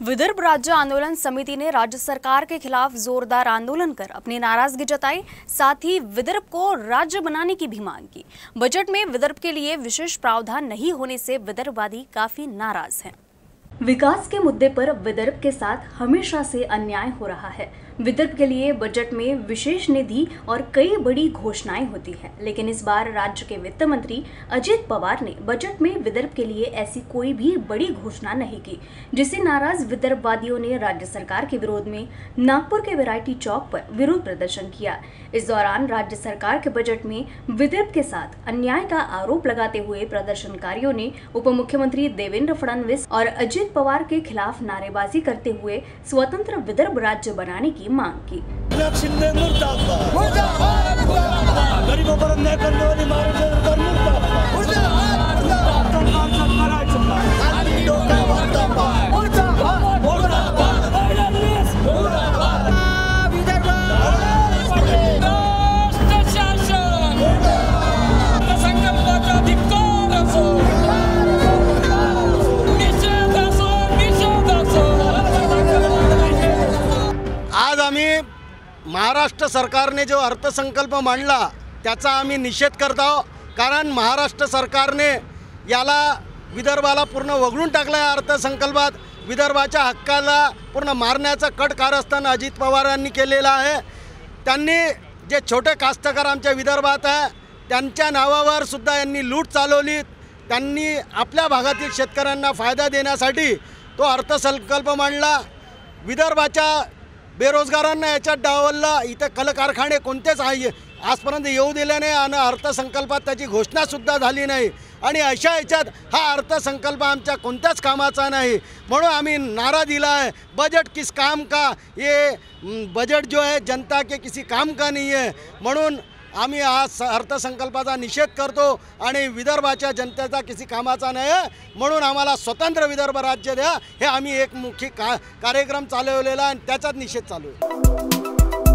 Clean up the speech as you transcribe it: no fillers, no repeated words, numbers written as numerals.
विदर्भ राज्य आंदोलन समिति ने राज्य सरकार के खिलाफ जोरदार आंदोलन कर अपनी नाराजगी जताई। साथ ही विदर्भ को राज्य बनाने की भी मांग की। बजट में विदर्भ के लिए विशेष प्रावधान नहीं होने से विदर्भवादी काफी नाराज हैं। विकास के मुद्दे पर विदर्भ के साथ हमेशा से अन्याय हो रहा है। विदर्भ के लिए बजट में विशेष निधि और कई बड़ी घोषणाएं होती हैं, लेकिन इस बार राज्य के वित्त मंत्री अजित पवार ने बजट में विदर्भ के लिए ऐसी कोई भी बड़ी घोषणा नहीं की, जिससे नाराज विदर्भवादियों ने राज्य सरकार के विरोध में नागपुर के वैरायटी चौक पर विरोध प्रदर्शन किया। इस दौरान राज्य सरकार के बजट में विदर्भ के साथ अन्याय का आरोप लगाते हुए प्रदर्शनकारियों ने उप मुख्यमंत्री देवेंद्र फडणवीस और अजित पवार के खिलाफ नारेबाजी करते हुए स्वतंत्र विदर्भ राज्य बनाने की मांग की। गरीबों पर अन्याय करने वाली आज आम्ही महाराष्ट्र सरकारने जो अर्थसंकल्प मांडला त्याचा आम्ही निषेध करत आहोत। कारण महाराष्ट्र सरकारने याला विदर्भाला पूर्ण वगळून टाकलं आहे। अर्थसंकल्पात विदर्भाच्या हक्काला पूर्ण मारण्याचा कट कारस्थान अजित पवारांनी केलेला आहे। त्यांनी जे छोटे कास्तकार आमच्या विदर्भात आहे त्यांच्या नावावर सुद्धा यांनी लूट चालवली। त्यांनी आपल्या भागातील शेतकऱ्यांना फायदा देण्यासाठी तो अर्थसंकल्प मांडला। विदर्भाच्या बेरोजगारांना याच्यात डावलला। इथे कल कारखाने कोणतेच आजपर्यंत येऊ दिले नाही आणि अर्थसंकल्पात त्याची घोषणा सुद्धा झाली नाही। आणि अशा याच्यात हा अर्थसंकल्प आमच्या कोणत्याच कामाचा नाही, म्हणून आम्ही नारा दिला है बजट किस काम का। ये बजट जो है जनता के किसी काम का नहीं है। म्हणून आम्ही आज अर्थसंकल्पाचा निषेध करतो आणि विदर्भाच्या जनतेचा किसी कामाचा नाही आहे, म्हणून आम्हाला स्वतंत्र विदर्भ राज्य द्या हे आम्ही एक मुख्य कार्यक्रम चालवलेला आणि त्याचाच निषेध चालू आहे।